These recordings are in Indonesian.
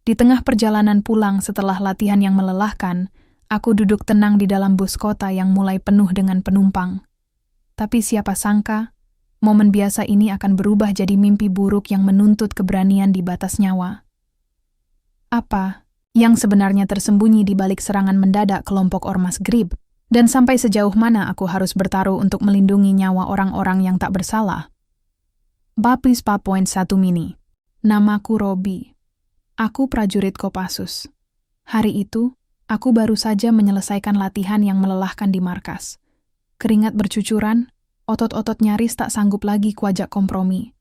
Di tengah perjalanan pulang setelah latihan yang melelahkan, aku duduk tenang di dalam bus kota yang mulai penuh dengan penumpang. Tapi siapa sangka, momen biasa ini akan berubah jadi mimpi buruk yang menuntut keberanian di batas nyawa. Apa yang sebenarnya tersembunyi di balik serangan mendadak kelompok ormas GRIB? Dan sampai sejauh mana aku harus bertaruh untuk melindungi nyawa orang-orang yang tak bersalah? Bab 1 Mini. Namaku Robi. Aku prajurit Kopassus. Hari itu, aku baru saja menyelesaikan latihan yang melelahkan di markas. Keringat bercucuran, otot-otot nyaris tak sanggup lagi kuajak kompromi.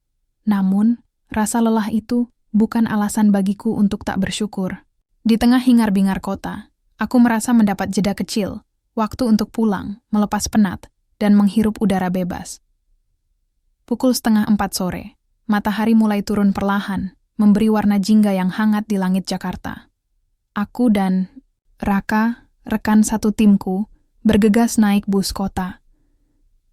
Namun, rasa lelah itu bukan alasan bagiku untuk tak bersyukur. Di tengah hingar-bingar kota, aku merasa mendapat jeda kecil, waktu untuk pulang, melepas penat, dan menghirup udara bebas. Pukul 3:30 sore, matahari mulai turun perlahan, memberi warna jingga yang hangat di langit Jakarta. Aku dan Raka, rekan satu timku, bergegas naik bus kota.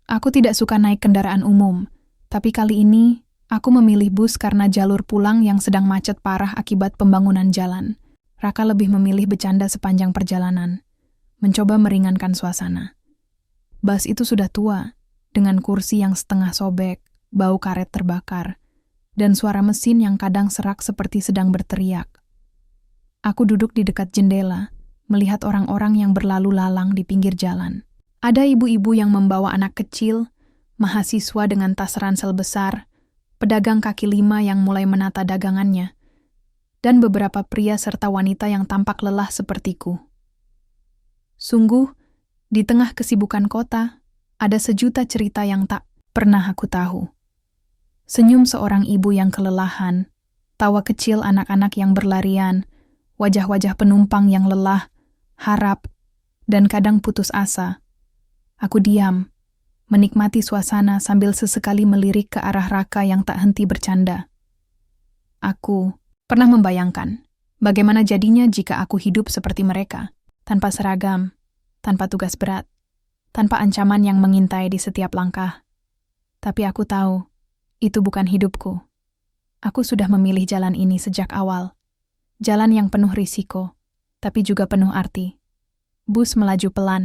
Aku tidak suka naik kendaraan umum, tapi kali ini aku memilih bus karena jalur pulang yang sedang macet parah akibat pembangunan jalan. Raka lebih memilih bercanda sepanjang perjalanan, mencoba meringankan suasana. Bus itu sudah tua, dengan kursi yang setengah sobek, bau karet terbakar, dan suara mesin yang kadang serak seperti sedang berteriak. Aku duduk di dekat jendela, melihat orang-orang yang berlalu lalang di pinggir jalan. Ada ibu-ibu yang membawa anak kecil, mahasiswa dengan tas ransel besar, pedagang kaki lima yang mulai menata dagangannya, dan beberapa pria serta wanita yang tampak lelah sepertiku. Sungguh, di tengah kesibukan kota, ada sejuta cerita yang tak pernah aku tahu. Senyum seorang ibu yang kelelahan, tawa kecil anak-anak yang berlarian, wajah-wajah penumpang yang lelah, harap, dan kadang putus asa. Aku diam, menikmati suasana sambil sesekali melirik ke arah Raka yang tak henti bercanda. Aku pernah membayangkan bagaimana jadinya jika aku hidup seperti mereka, tanpa seragam, tanpa tugas berat, tanpa ancaman yang mengintai di setiap langkah. Tapi aku tahu, itu bukan hidupku. Aku sudah memilih jalan ini sejak awal. Jalan yang penuh risiko, tapi juga penuh arti. Bus melaju pelan,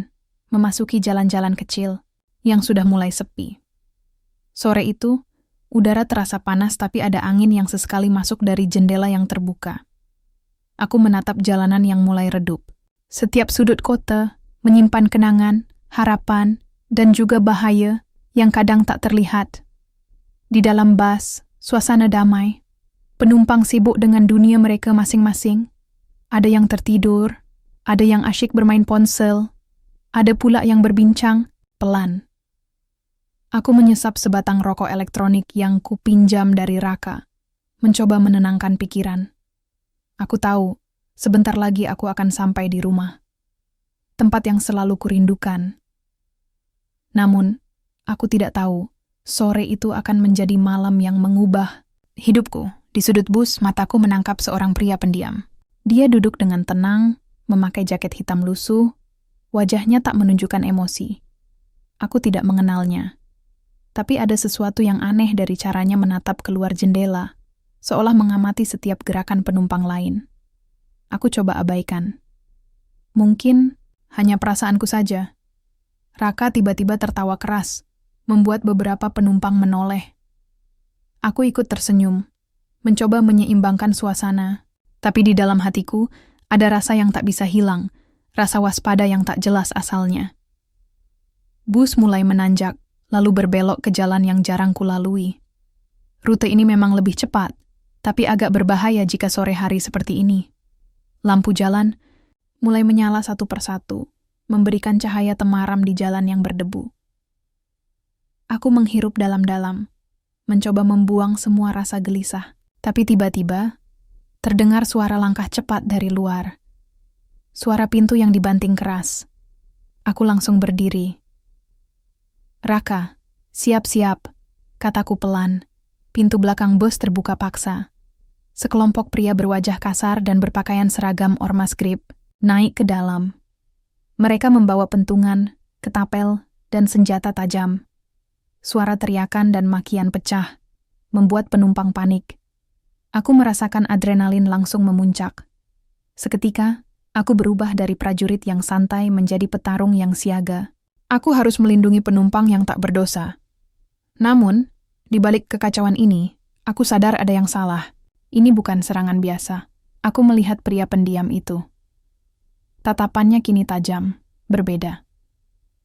memasuki jalan-jalan kecil yang sudah mulai sepi. Sore itu, udara terasa panas tapi ada angin yang sesekali masuk dari jendela yang terbuka. Aku menatap jalanan yang mulai redup. Setiap sudut kota menyimpan kenangan, harapan, dan juga bahaya yang kadang tak terlihat. Di dalam bus, suasana damai. Penumpang sibuk dengan dunia mereka masing-masing. Ada yang tertidur, ada yang asyik bermain ponsel, ada pula yang berbincang pelan. Aku menyesap sebatang rokok elektronik yang kupinjam dari Raka, mencoba menenangkan pikiran. Aku tahu, sebentar lagi aku akan sampai di rumah. Tempat yang selalu kurindukan. Namun, aku tidak tahu, sore itu akan menjadi malam yang mengubah hidupku. Di sudut bus, mataku menangkap seorang pria pendiam. Dia duduk dengan tenang, memakai jaket hitam lusuh, wajahnya tak menunjukkan emosi. Aku tidak mengenalnya. Tapi ada sesuatu yang aneh dari caranya menatap keluar jendela, seolah mengamati setiap gerakan penumpang lain. Aku coba abaikan. Mungkin hanya perasaanku saja. Raka tiba-tiba tertawa keras, membuat beberapa penumpang menoleh. Aku ikut tersenyum, mencoba menyeimbangkan suasana, tapi di dalam hatiku ada rasa yang tak bisa hilang, rasa waspada yang tak jelas asalnya. Bus mulai menanjak, lalu berbelok ke jalan yang jarang kulalui. Rute ini memang lebih cepat, tapi agak berbahaya jika sore hari seperti ini. Lampu jalan mulai menyala satu persatu, memberikan cahaya temaram di jalan yang berdebu. Aku menghirup dalam-dalam, mencoba membuang semua rasa gelisah. Tapi tiba-tiba, terdengar suara langkah cepat dari luar. Suara pintu yang dibanting keras. Aku langsung berdiri. Raka, siap-siap, kataku pelan. Pintu belakang bus terbuka paksa. Sekelompok pria berwajah kasar dan berpakaian seragam ormas GRIB naik ke dalam. Mereka membawa pentungan, ketapel, dan senjata tajam. Suara teriakan dan makian pecah, membuat penumpang panik. Aku merasakan adrenalin langsung memuncak. Seketika, aku berubah dari prajurit yang santai menjadi petarung yang siaga. Aku harus melindungi penumpang yang tak berdosa. Namun, di balik kekacauan ini, aku sadar ada yang salah. Ini bukan serangan biasa. Aku melihat pria pendiam itu. Tatapannya kini tajam, berbeda.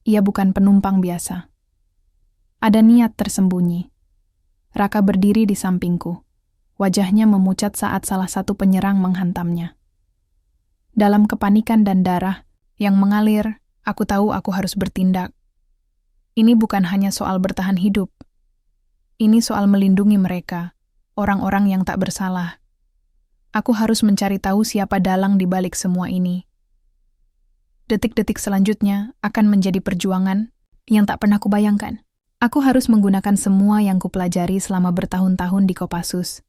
Ia bukan penumpang biasa. Ada niat tersembunyi. Raka berdiri di sampingku. Wajahnya memucat saat salah satu penyerang menghantamnya. Dalam kepanikan dan darah yang mengalir, aku tahu aku harus bertindak. Ini bukan hanya soal bertahan hidup. Ini soal melindungi mereka, orang-orang yang tak bersalah. Aku harus mencari tahu siapa dalang di balik semua ini. Detik-detik selanjutnya akan menjadi perjuangan yang tak pernah kubayangkan. Aku harus menggunakan semua yang kupelajari selama bertahun-tahun di Kopassus.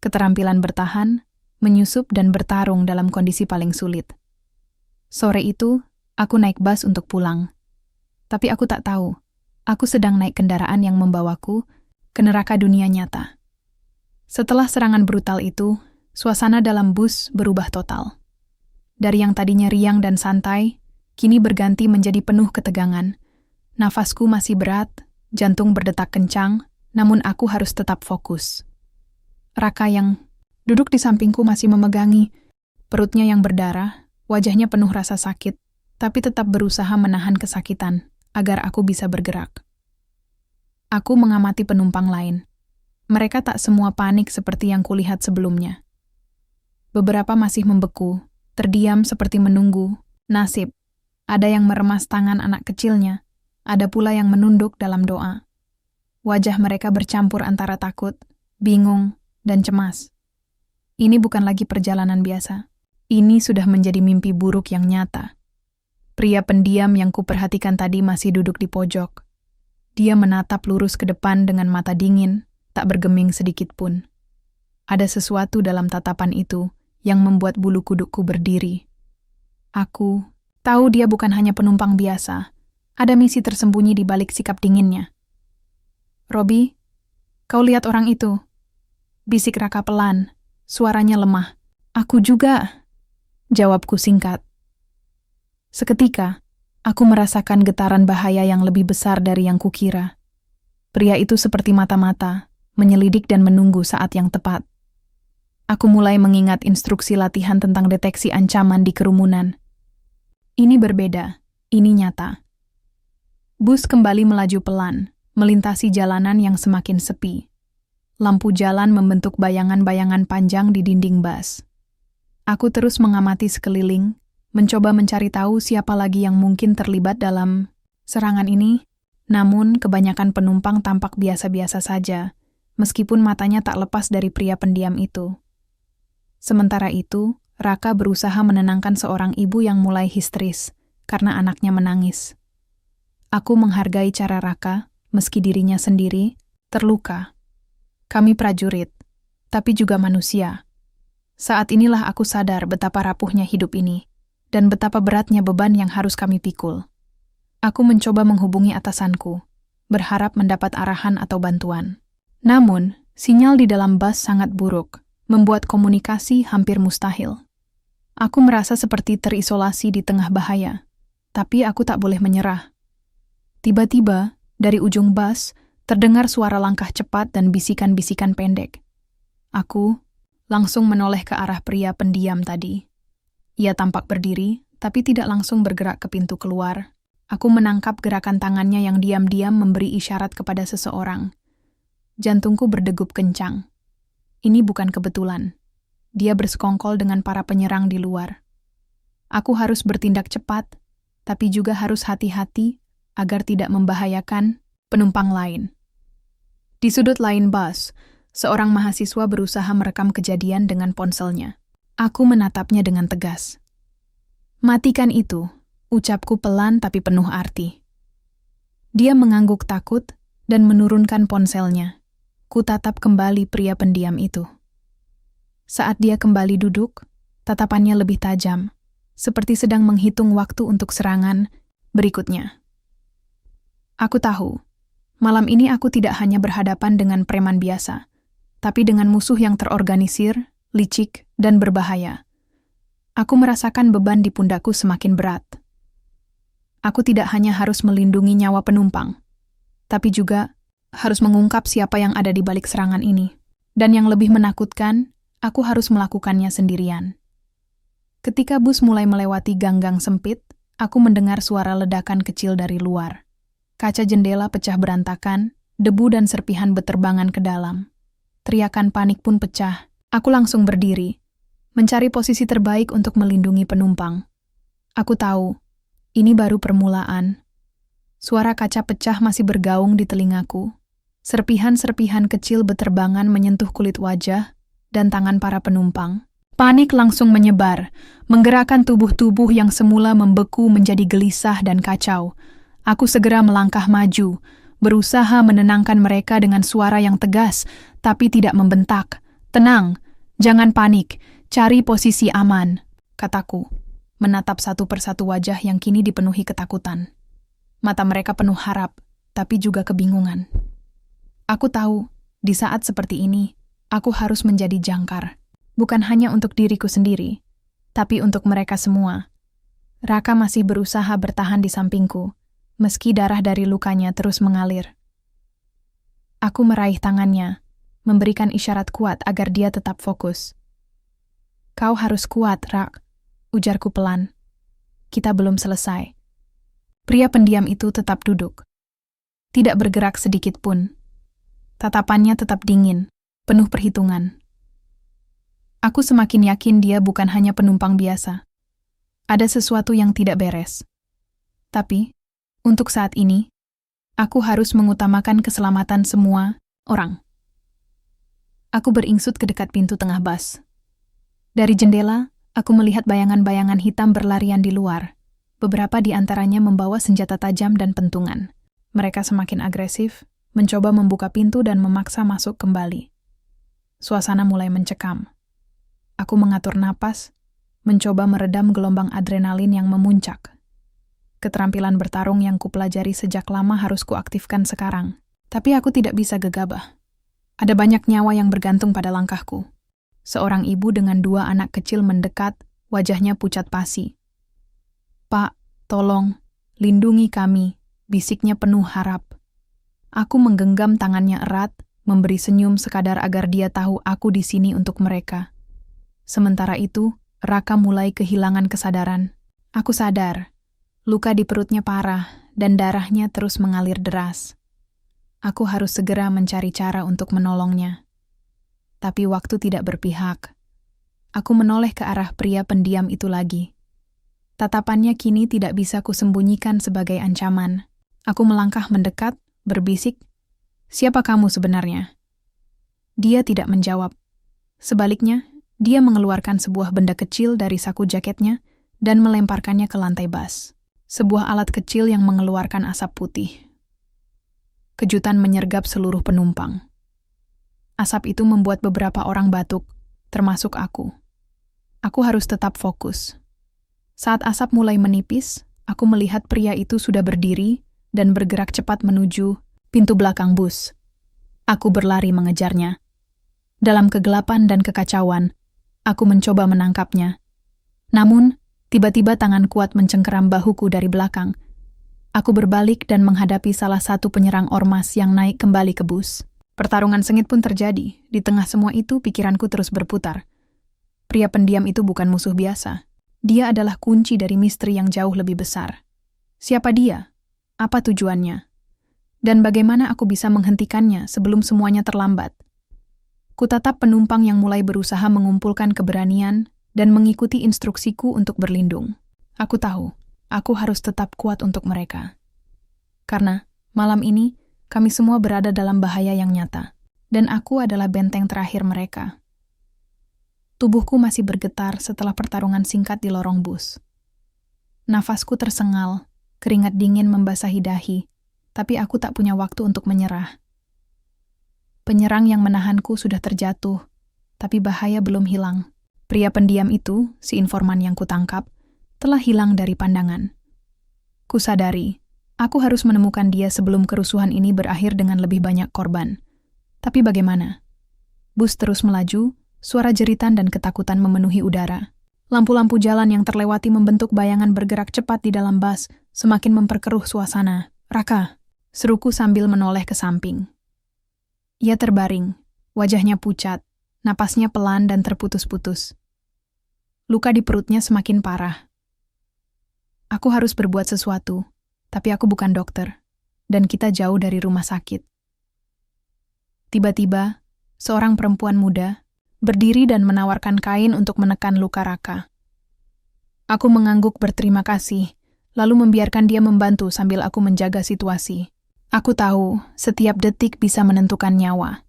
Keterampilan bertahan, menyusup dan bertarung dalam kondisi paling sulit. Sore itu, aku naik bus untuk pulang. Tapi aku tak tahu, aku sedang naik kendaraan yang membawaku ke neraka dunia nyata. Setelah serangan brutal itu, suasana dalam bus berubah total. Dari yang tadinya riang dan santai, kini berganti menjadi penuh ketegangan. Nafasku masih berat, jantung berdetak kencang, namun aku harus tetap fokus. Raka yang duduk di sampingku masih memegangi, perutnya yang berdarah, wajahnya penuh rasa sakit, tapi tetap berusaha menahan kesakitan agar aku bisa bergerak. Aku mengamati penumpang lain. Mereka tak semua panik seperti yang kulihat sebelumnya. Beberapa masih membeku, terdiam seperti menunggu nasib. Ada yang meremas tangan anak kecilnya, ada pula yang menunduk dalam doa. Wajah mereka bercampur antara takut, bingung, dan cemas. Ini bukan lagi perjalanan biasa. Ini sudah menjadi mimpi buruk yang nyata. Pria pendiam yang kuperhatikan tadi masih duduk di pojok. Dia menatap lurus ke depan dengan mata dingin, tak bergeming sedikit pun. Ada sesuatu dalam tatapan itu yang membuat bulu kudukku berdiri. Aku tahu dia bukan hanya penumpang biasa. Ada misi tersembunyi di balik sikap dinginnya. "Robi, kau lihat orang itu?" Bisik Raka pelan, suaranya lemah. "Aku juga," jawabku singkat. Seketika, aku merasakan getaran bahaya yang lebih besar dari yang kukira. Pria itu seperti mata-mata, menyelidik dan menunggu saat yang tepat. Aku mulai mengingat instruksi latihan tentang deteksi ancaman di kerumunan. Ini berbeda, ini nyata. Bus kembali melaju pelan, melintasi jalanan yang semakin sepi. Lampu jalan membentuk bayangan-bayangan panjang di dinding bus. Aku terus mengamati sekeliling, mencoba mencari tahu siapa lagi yang mungkin terlibat dalam serangan ini, namun kebanyakan penumpang tampak biasa-biasa saja, meskipun matanya tak lepas dari pria pendiam itu. Sementara itu, Raka berusaha menenangkan seorang ibu yang mulai histeris karena anaknya menangis. Aku menghargai cara Raka, meski dirinya sendiri terluka. Kami prajurit, tapi juga manusia. Saat inilah aku sadar betapa rapuhnya hidup ini, dan betapa beratnya beban yang harus kami pikul. Aku mencoba menghubungi atasanku, berharap mendapat arahan atau bantuan. Namun, sinyal di dalam bus sangat buruk, membuat komunikasi hampir mustahil. Aku merasa seperti terisolasi di tengah bahaya, tapi aku tak boleh menyerah. Tiba-tiba, dari ujung bus, terdengar suara langkah cepat dan bisikan-bisikan pendek. Aku langsung menoleh ke arah pria pendiam tadi. Ia tampak berdiri, tapi tidak langsung bergerak ke pintu keluar. Aku menangkap gerakan tangannya yang diam-diam memberi isyarat kepada seseorang. Jantungku berdegup kencang. Ini bukan kebetulan. Dia bersekongkol dengan para penyerang di luar. Aku harus bertindak cepat, tapi juga harus hati-hati agar tidak membahayakan penumpang lain. Di sudut lain bus, seorang mahasiswa berusaha merekam kejadian dengan ponselnya. Aku menatapnya dengan tegas. "Matikan itu," ucapku pelan tapi penuh arti. Dia mengangguk takut dan menurunkan ponselnya. Ku tatap kembali pria pendiam itu. Saat dia kembali duduk, tatapannya lebih tajam, seperti sedang menghitung waktu untuk serangan berikutnya. Aku tahu, malam ini aku tidak hanya berhadapan dengan preman biasa, tapi dengan musuh yang terorganisir, licik, dan berbahaya. Aku merasakan beban di pundakku semakin berat. Aku tidak hanya harus melindungi nyawa penumpang, tapi juga harus mengungkap siapa yang ada di balik serangan ini. Dan yang lebih menakutkan, aku harus melakukannya sendirian. Ketika bus mulai melewati gang-gang sempit, aku mendengar suara ledakan kecil dari luar. Kaca jendela pecah berantakan, debu dan serpihan beterbangan ke dalam. Teriakan panik pun pecah. Aku langsung berdiri, mencari posisi terbaik untuk melindungi penumpang. Aku tahu, ini baru permulaan. Suara kaca pecah masih bergaung di telingaku. Serpihan-serpihan kecil beterbangan menyentuh kulit wajah dan tangan para penumpang. Panik langsung menyebar, menggerakkan tubuh-tubuh yang semula membeku menjadi gelisah dan kacau. Aku segera melangkah maju, berusaha menenangkan mereka dengan suara yang tegas, tapi tidak membentak. "Tenang, jangan panik, cari posisi aman," kataku, menatap satu persatu wajah yang kini dipenuhi ketakutan. Mata mereka penuh harap, tapi juga kebingungan. Aku tahu, di saat seperti ini, aku harus menjadi jangkar. Bukan hanya untuk diriku sendiri, tapi untuk mereka semua. Raka masih berusaha bertahan di sampingku, meski darah dari lukanya terus mengalir. Aku meraih tangannya, memberikan isyarat kuat agar dia tetap fokus. "Kau harus kuat, Rak," ujarku pelan. "Kita belum selesai." Pria pendiam itu tetap duduk. Tidak bergerak sedikit pun. Tatapannya tetap dingin, penuh perhitungan. Aku semakin yakin dia bukan hanya penumpang biasa. Ada sesuatu yang tidak beres. Tapi, untuk saat ini, aku harus mengutamakan keselamatan semua orang. Aku beringsut ke dekat pintu tengah bus. Dari jendela, aku melihat bayangan-bayangan hitam berlarian di luar. Beberapa di antaranya membawa senjata tajam dan pentungan. Mereka semakin agresif, mencoba membuka pintu dan memaksa masuk kembali. Suasana mulai mencekam. Aku mengatur napas, mencoba meredam gelombang adrenalin yang memuncak. Keterampilan bertarung yang kupelajari sejak lama harus kuaktifkan sekarang. Tapi aku tidak bisa gegabah. Ada banyak nyawa yang bergantung pada langkahku. Seorang ibu dengan 2 anak kecil mendekat, wajahnya pucat pasi. "Pak, tolong, lindungi kami," bisiknya penuh harap. Aku menggenggam tangannya erat, memberi senyum sekadar agar dia tahu aku di sini untuk mereka. Sementara itu, Raka mulai kehilangan kesadaran. Aku sadar, luka di perutnya parah dan darahnya terus mengalir deras. Aku harus segera mencari cara untuk menolongnya. Tapi waktu tidak berpihak. Aku menoleh ke arah pria pendiam itu lagi. Tatapannya kini tidak bisa kusembunyikan sebagai ancaman. Aku melangkah mendekat, berbisik, "Siapa kamu sebenarnya?" Dia tidak menjawab. Sebaliknya, dia mengeluarkan sebuah benda kecil dari saku jaketnya dan melemparkannya ke lantai bus. Sebuah alat kecil yang mengeluarkan asap putih. Kejutan menyergap seluruh penumpang. Asap itu membuat beberapa orang batuk, termasuk aku. Aku harus tetap fokus. Saat asap mulai menipis, aku melihat pria itu sudah berdiri dan bergerak cepat menuju pintu belakang bus. Aku berlari mengejarnya. Dalam kegelapan dan kekacauan, aku mencoba menangkapnya. Namun, tiba-tiba tangan kuat mencengkeram bahuku dari belakang. Aku berbalik dan menghadapi salah satu penyerang ormas yang naik kembali ke bus. Pertarungan sengit pun terjadi. Di tengah semua itu, pikiranku terus berputar. Pria pendiam itu bukan musuh biasa. Dia adalah kunci dari misteri yang jauh lebih besar. Siapa dia? Apa tujuannya? Dan bagaimana aku bisa menghentikannya sebelum semuanya terlambat? Kutatap penumpang yang mulai berusaha mengumpulkan keberanian dan mengikuti instruksiku untuk berlindung. Aku tahu, aku harus tetap kuat untuk mereka. Karena, malam ini, kami semua berada dalam bahaya yang nyata, dan aku adalah benteng terakhir mereka. Tubuhku masih bergetar setelah pertarungan singkat di lorong bus. Nafasku tersengal, keringat dingin membasahi dahi, tapi aku tak punya waktu untuk menyerah. Penyerang yang menahanku sudah terjatuh, tapi bahaya belum hilang. Pria pendiam itu, si informan yang kutangkap, telah hilang dari pandangan. Kusadari, aku harus menemukan dia sebelum kerusuhan ini berakhir dengan lebih banyak korban. Tapi bagaimana? Bus terus melaju, suara jeritan dan ketakutan memenuhi udara. Lampu-lampu jalan yang terlewati membentuk bayangan bergerak cepat di dalam bus, semakin memperkeruh suasana. "Raka," seruku sambil menoleh ke samping. Ia terbaring, wajahnya pucat, napasnya pelan dan terputus-putus. Luka di perutnya semakin parah. Aku harus berbuat sesuatu, tapi aku bukan dokter, dan kita jauh dari rumah sakit. Tiba-tiba, seorang perempuan muda berdiri dan menawarkan kain untuk menekan luka Raka. Aku mengangguk berterima kasih, lalu membiarkan dia membantu sambil aku menjaga situasi. Aku tahu setiap detik bisa menentukan nyawa.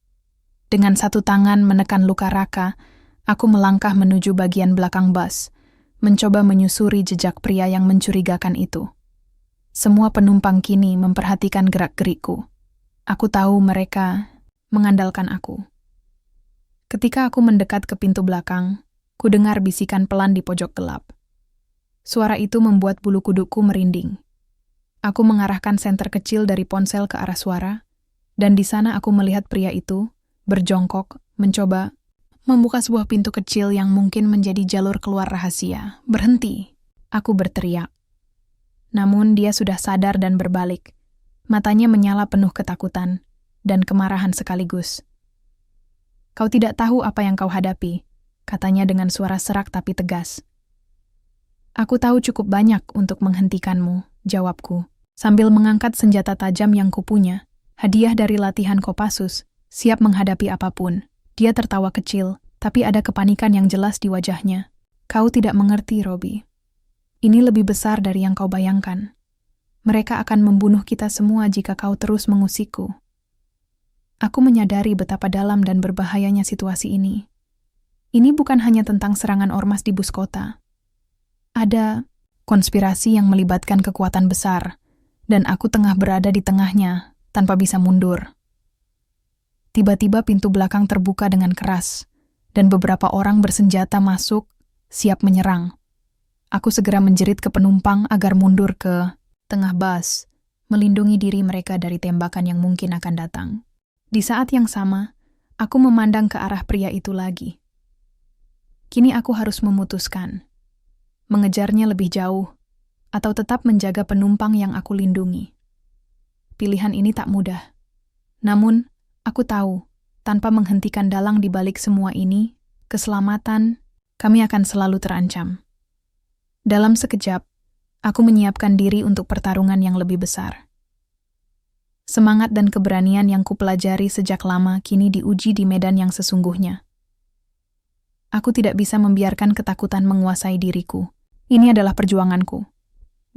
Dengan satu tangan menekan luka Raka, aku melangkah menuju bagian belakang bus, mencoba menyusuri jejak pria yang mencurigakan itu. Semua penumpang kini memperhatikan gerak-gerikku. Aku tahu mereka mengandalkan aku. Ketika aku mendekat ke pintu belakang, ku dengar bisikan pelan di pojok gelap. Suara itu membuat bulu kudukku merinding. Aku mengarahkan senter kecil dari ponsel ke arah suara, dan di sana aku melihat pria itu berjongkok, mencoba membuka sebuah pintu kecil yang mungkin menjadi jalur keluar rahasia. "Berhenti!" Aku berteriak. Namun dia sudah sadar dan berbalik. Matanya menyala penuh ketakutan dan kemarahan sekaligus. "Kau tidak tahu apa yang kau hadapi," katanya dengan suara serak tapi tegas. "Aku tahu cukup banyak untuk menghentikanmu," jawabku, sambil mengangkat senjata tajam yang kupunya, hadiah dari latihan Kopassus, siap menghadapi apapun. Dia tertawa kecil, tapi ada kepanikan yang jelas di wajahnya. "Kau tidak mengerti, Robi. Ini lebih besar dari yang kau bayangkan. Mereka akan membunuh kita semua jika kau terus mengusikku." Aku menyadari betapa dalam dan berbahayanya situasi ini. Ini bukan hanya tentang serangan ormas di bus kota. Ada konspirasi yang melibatkan kekuatan besar, dan aku tengah berada di tengahnya tanpa bisa mundur. Tiba-tiba pintu belakang terbuka dengan keras, dan beberapa orang bersenjata masuk, siap menyerang. Aku segera menjerit ke penumpang agar mundur ke tengah bus, melindungi diri mereka dari tembakan yang mungkin akan datang. Di saat yang sama, aku memandang ke arah pria itu lagi. Kini aku harus memutuskan, mengejarnya lebih jauh, atau tetap menjaga penumpang yang aku lindungi. Pilihan ini tak mudah. Namun, aku tahu, tanpa menghentikan dalang di balik semua ini, keselamatan kami akan selalu terancam. Dalam sekejap, aku menyiapkan diri untuk pertarungan yang lebih besar. Semangat dan keberanian yang kupelajari sejak lama kini diuji di medan yang sesungguhnya. Aku tidak bisa membiarkan ketakutan menguasai diriku. Ini adalah perjuanganku.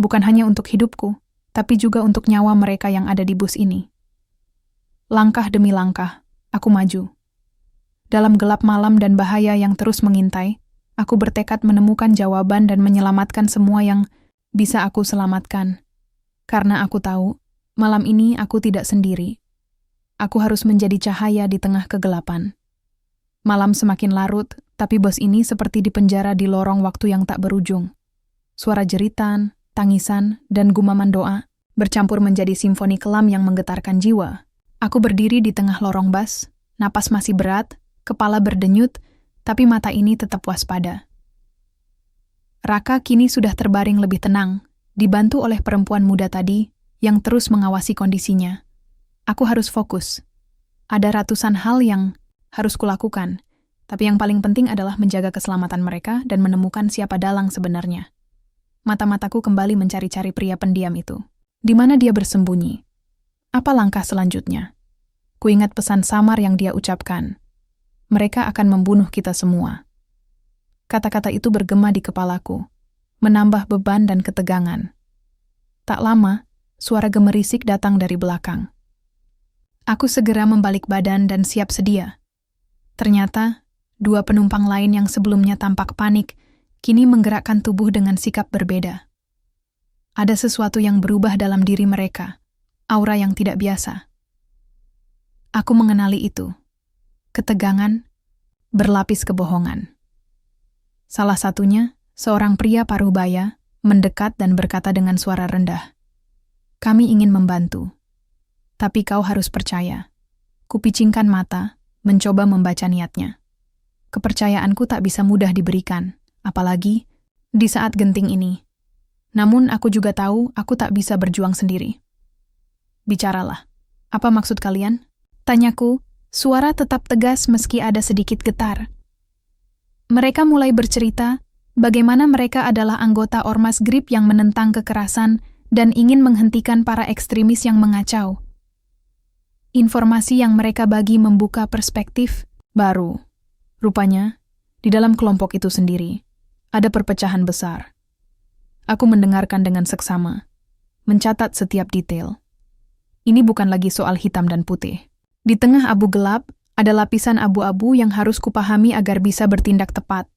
Bukan hanya untuk hidupku, tapi juga untuk nyawa mereka yang ada di bus ini. Langkah demi langkah, aku maju. Dalam gelap malam dan bahaya yang terus mengintai, aku bertekad menemukan jawaban dan menyelamatkan semua yang bisa aku selamatkan. Karena aku tahu, malam ini aku tidak sendiri. Aku harus menjadi cahaya di tengah kegelapan. Malam semakin larut, tapi bos ini seperti dipenjara di lorong waktu yang tak berujung. Suara jeritan, tangisan, dan gumaman doa bercampur menjadi simfoni kelam yang menggetarkan jiwa. Aku berdiri di tengah lorong bus, napas masih berat, kepala berdenyut, tapi mata ini tetap waspada. Raka kini sudah terbaring lebih tenang, dibantu oleh perempuan muda tadi yang terus mengawasi kondisinya. Aku harus fokus. Ada ratusan hal yang harus kulakukan, tapi yang paling penting adalah menjaga keselamatan mereka dan menemukan siapa dalang sebenarnya. Mata-mataku kembali mencari-cari pria pendiam itu. Di mana dia bersembunyi? Apa langkah selanjutnya? Kuingat pesan samar yang dia ucapkan. Mereka akan membunuh kita semua. Kata-kata itu bergema di kepalaku, menambah beban dan ketegangan. Tak lama, suara gemerisik datang dari belakang. Aku segera membalik badan dan siap sedia. Ternyata, dua penumpang lain yang sebelumnya tampak panik, kini menggerakkan tubuh dengan sikap berbeda. Ada sesuatu yang berubah dalam diri mereka, aura yang tidak biasa. Aku mengenali itu. Ketegangan, berlapis kebohongan. Salah satunya, seorang pria paruh baya, mendekat dan berkata dengan suara rendah, "Kami ingin membantu. Tapi kau harus percaya." Kupicingkan mata, mencoba membaca niatnya. Kepercayaanku tak bisa mudah diberikan, apalagi di saat genting ini. Namun aku juga tahu aku tak bisa berjuang sendiri. Bicaralah. Apa maksud kalian? Tanyaku, suara tetap tegas meski ada sedikit getar. Mereka mulai bercerita bagaimana mereka adalah anggota ormas GRIP yang menentang kekerasan dan ingin menghentikan para ekstremis yang mengacau. Informasi yang mereka bagi membuka perspektif baru. Rupanya, di dalam kelompok itu sendiri, ada perpecahan besar. Aku mendengarkan dengan seksama, mencatat setiap detail. Ini bukan lagi soal hitam dan putih. Di tengah abu gelap, ada lapisan abu-abu yang harus kupahami agar bisa bertindak tepat.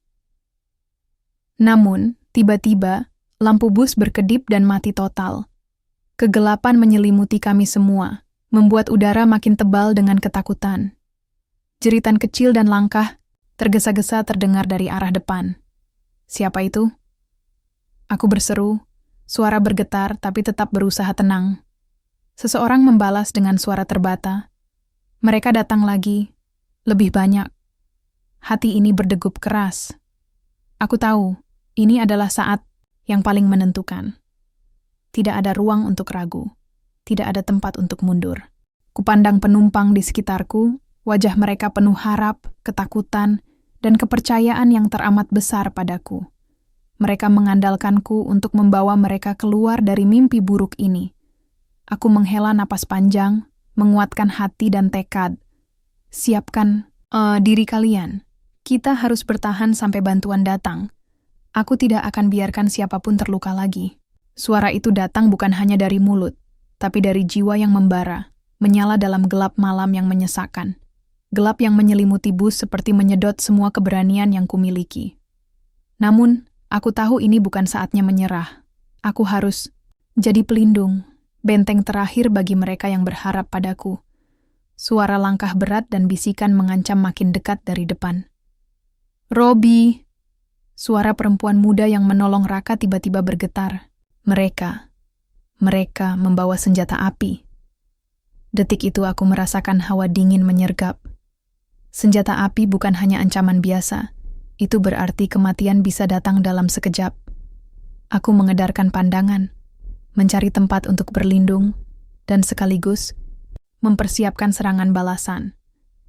Namun, tiba-tiba, lampu bus berkedip dan mati total. Kegelapan menyelimuti kami semua, membuat udara makin tebal dengan ketakutan. Jeritan kecil dan langkah tergesa-gesa terdengar dari arah depan. Siapa itu? Aku berseru, suara bergetar tapi tetap berusaha tenang. Seseorang membalas dengan suara terbata. Mereka datang lagi, lebih banyak. Hati ini berdegup keras. Aku tahu, ini adalah saat yang paling menentukan. Tidak ada ruang untuk ragu. Tidak ada tempat untuk mundur. Kupandang penumpang di sekitarku, wajah mereka penuh harap, ketakutan, dan kepercayaan yang teramat besar padaku. Mereka mengandalkanku untuk membawa mereka keluar dari mimpi buruk ini. Aku menghela napas panjang, menguatkan hati dan tekad. Siapkan diri kalian. Kita harus bertahan sampai bantuan datang. Aku tidak akan biarkan siapapun terluka lagi. Suara itu datang bukan hanya dari mulut, tapi dari jiwa yang membara, menyala dalam gelap malam yang menyesakkan. Gelap yang menyelimuti bus seperti menyedot semua keberanian yang kumiliki. Namun, aku tahu ini bukan saatnya menyerah. Aku harus jadi pelindung, benteng terakhir bagi mereka yang berharap padaku. Suara langkah berat dan bisikan mengancam makin dekat dari depan. Robi! Suara perempuan muda yang menolong Raka tiba-tiba bergetar. Mereka membawa senjata api. Detik itu aku merasakan hawa dingin menyergap. Senjata api bukan hanya ancaman biasa. Itu berarti kematian bisa datang dalam sekejap. Aku mengedarkan pandangan, mencari tempat untuk berlindung, dan sekaligus mempersiapkan serangan balasan.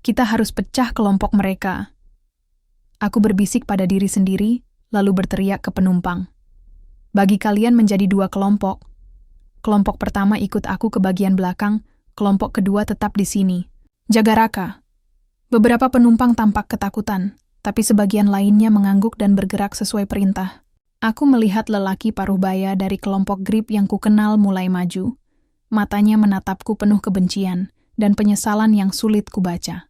Kita harus pecah kelompok mereka. Aku berbisik pada diri sendiri, lalu berteriak ke penumpang. Bagi kalian menjadi dua kelompok. Kelompok pertama ikut aku ke bagian belakang, kelompok kedua tetap di sini. Jaga Raka. Beberapa penumpang tampak ketakutan, tapi sebagian lainnya mengangguk dan bergerak sesuai perintah. Aku melihat lelaki paruh baya dari kelompok GRIP yang kukenal mulai maju. Matanya menatapku penuh kebencian dan penyesalan yang sulit kubaca.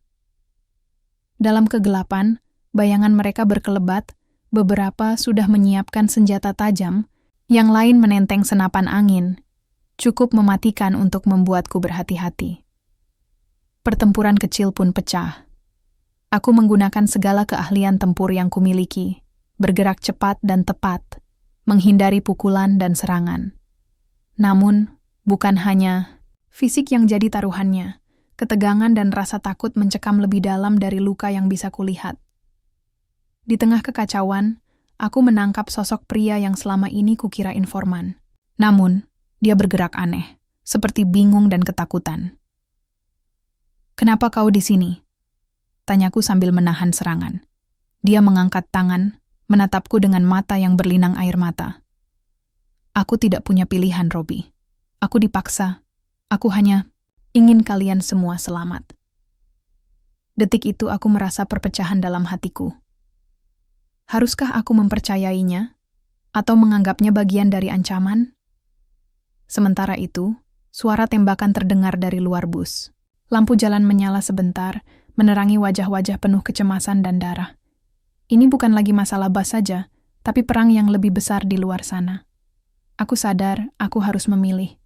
Dalam kegelapan, bayangan mereka berkelebat, beberapa sudah menyiapkan senjata tajam, yang lain menenteng senapan angin, cukup mematikan untuk membuatku berhati-hati. Pertempuran kecil pun pecah. Aku menggunakan segala keahlian tempur yang kumiliki, bergerak cepat dan tepat, menghindari pukulan dan serangan. Namun, bukan hanya fisik yang jadi taruhannya, ketegangan dan rasa takut mencekam lebih dalam dari luka yang bisa kulihat. Di tengah kekacauan, aku menangkap sosok pria yang selama ini kukira informan. Namun, dia bergerak aneh, seperti bingung dan ketakutan. "Kenapa kau di sini?" Tanyaku sambil menahan serangan. Dia mengangkat tangan, menatapku dengan mata yang berlinang air mata. "Aku tidak punya pilihan, Robi. Aku dipaksa. Aku hanya ingin kalian semua selamat." Detik itu aku merasa perpecahan dalam hatiku. Haruskah aku mempercayainya? Atau menganggapnya bagian dari ancaman? Sementara itu, suara tembakan terdengar dari luar bus. Lampu jalan menyala sebentar, menerangi wajah-wajah penuh kecemasan dan darah. Ini bukan lagi masalah bas saja, tapi perang yang lebih besar di luar sana. Aku sadar aku harus memilih.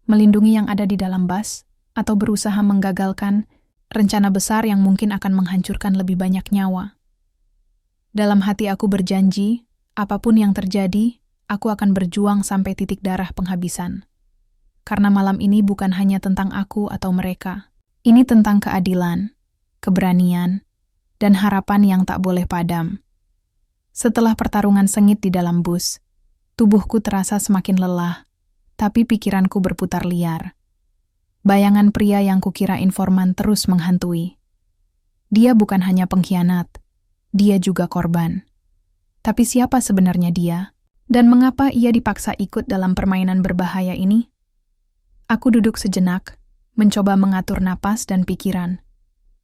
Melindungi yang ada di dalam bas, atau berusaha menggagalkan rencana besar yang mungkin akan menghancurkan lebih banyak nyawa. Dalam hati aku berjanji, apapun yang terjadi, aku akan berjuang sampai titik darah penghabisan. Karena malam ini bukan hanya tentang aku atau mereka. Ini tentang keadilan. keberanian, dan harapan yang tak boleh padam. Setelah pertarungan sengit di dalam bus, tubuhku terasa semakin lelah, tapi pikiranku berputar liar. Bayangan pria yang kukira informan terus menghantui. Dia bukan hanya pengkhianat, dia juga korban. Tapi siapa sebenarnya dia? Dan mengapa ia dipaksa ikut dalam permainan berbahaya ini? Aku duduk sejenak, mencoba mengatur napas dan pikiran.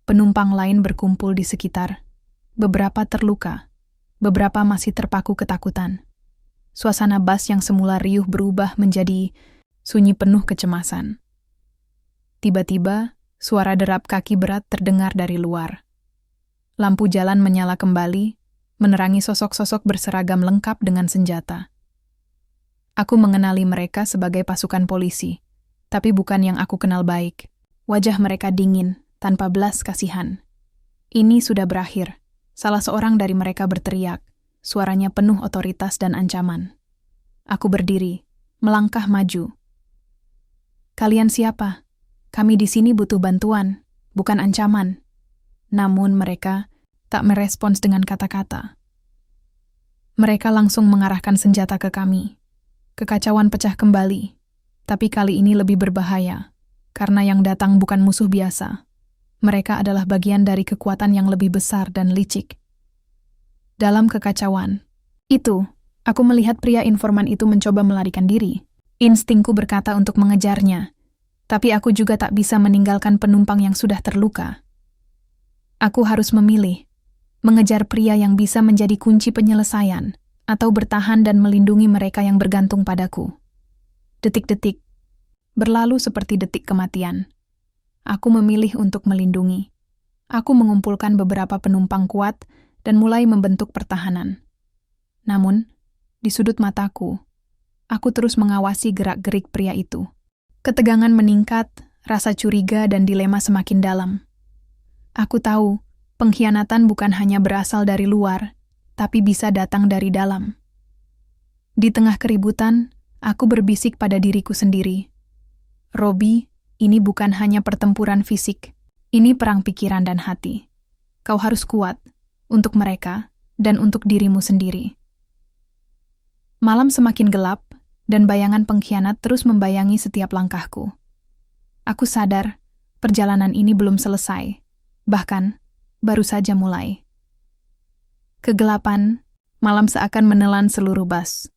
Penumpang lain berkumpul di sekitar. Beberapa terluka, beberapa masih terpaku ketakutan. Suasana bus yang semula riuh berubah menjadi sunyi penuh kecemasan. Tiba-tiba, suara derap kaki berat terdengar dari luar. Lampu jalan menyala kembali, menerangi sosok-sosok berseragam lengkap dengan senjata. Aku mengenali mereka sebagai pasukan polisi, tapi bukan yang aku kenal baik. Wajah mereka dingin, tanpa belas kasihan. Ini sudah berakhir. Salah seorang dari mereka berteriak, suaranya penuh otoritas dan ancaman. Aku berdiri, melangkah maju. Kalian siapa? Kami di sini butuh bantuan, bukan ancaman. Namun mereka tak merespons dengan kata-kata. Mereka langsung mengarahkan senjata ke kami. Kekacauan pecah kembali, tapi kali ini lebih berbahaya, karena yang datang bukan musuh biasa. Mereka adalah bagian dari kekuatan yang lebih besar dan licik. Dalam kekacauan itu, aku melihat pria informan itu mencoba melarikan diri. Instingku berkata untuk mengejarnya, tapi aku juga tak bisa meninggalkan penumpang yang sudah terluka. Aku harus memilih, mengejar pria yang bisa menjadi kunci penyelesaian, atau bertahan dan melindungi mereka yang bergantung padaku. Detik-detik berlalu seperti detik kematian. Aku memilih untuk melindungi. Aku mengumpulkan beberapa penumpang kuat dan mulai membentuk pertahanan. Namun, di sudut mataku, aku terus mengawasi gerak-gerik pria itu. Ketegangan meningkat, rasa curiga dan dilema semakin dalam. Aku tahu, pengkhianatan bukan hanya berasal dari luar, tapi bisa datang dari dalam. Di tengah keributan, aku berbisik pada diriku sendiri. Robi, ini bukan hanya pertempuran fisik, ini perang pikiran dan hati. Kau harus kuat, untuk mereka, dan untuk dirimu sendiri. Malam semakin gelap, dan bayangan pengkhianat terus membayangi setiap langkahku. Aku sadar, perjalanan ini belum selesai, bahkan baru saja mulai. Kegelapan, malam seakan menelan seluruh bus.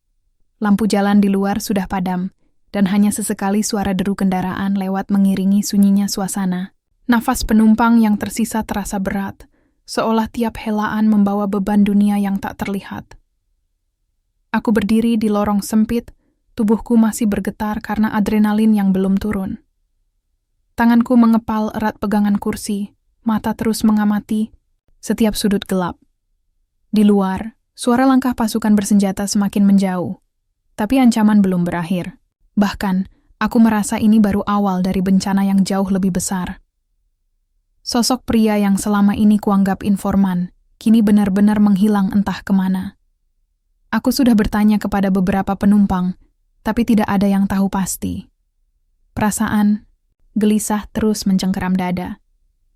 Lampu jalan di luar sudah padam, dan hanya sesekali suara deru kendaraan lewat mengiringi sunyinya suasana. Nafas penumpang yang tersisa terasa berat, seolah tiap helaan membawa beban dunia yang tak terlihat. Aku berdiri di lorong sempit, tubuhku masih bergetar karena adrenalin yang belum turun. Tanganku mengepal erat pegangan kursi, mata terus mengamati setiap sudut gelap. Di luar, suara langkah pasukan bersenjata semakin menjauh, tapi ancaman belum berakhir. Bahkan, aku merasa ini baru awal dari bencana yang jauh lebih besar. Sosok pria yang selama ini kuanggap informan, kini benar-benar menghilang entah kemana. Aku sudah bertanya kepada beberapa penumpang, tapi tidak ada yang tahu pasti. Perasaan gelisah terus mencengkeram dada.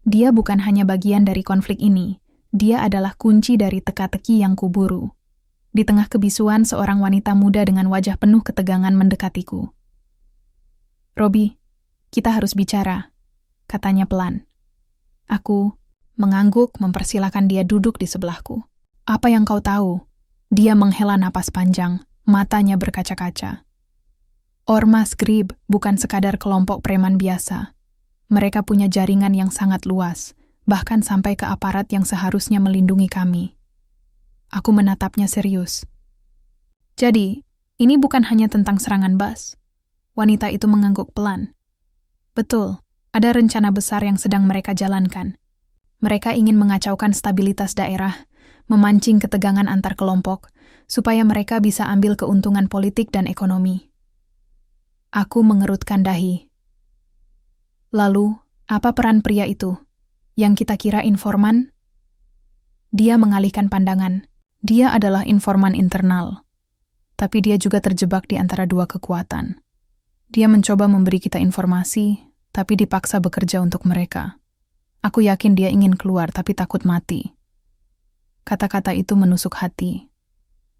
Dia bukan hanya bagian dari konflik ini, dia adalah kunci dari teka-teki yang kuburu. Di tengah kebisuan, seorang wanita muda dengan wajah penuh ketegangan mendekatiku. "Robi, kita harus bicara," katanya pelan. Aku mengangguk mempersilahkan dia duduk di sebelahku. "Apa yang kau tahu?" Dia menghela napas panjang, matanya berkaca-kaca. Ormas Grib bukan sekadar kelompok preman biasa. Mereka punya jaringan yang sangat luas, bahkan sampai ke aparat yang seharusnya melindungi kami. Aku menatapnya serius. "Jadi, ini bukan hanya tentang serangan bus." Wanita itu mengangguk pelan. "Betul, ada rencana besar yang sedang mereka jalankan. Mereka ingin mengacaukan stabilitas daerah, memancing ketegangan antar kelompok, supaya mereka bisa ambil keuntungan politik dan ekonomi." Aku mengerutkan dahi. "Lalu, apa peran pria itu? Yang kita kira informan?" Dia mengalihkan pandangan. Dia adalah informan internal. Tapi dia juga terjebak di antara dua kekuatan. Dia mencoba memberi kita informasi, tapi dipaksa bekerja untuk mereka. Aku yakin dia ingin keluar tapi takut mati. Kata-kata itu menusuk hati.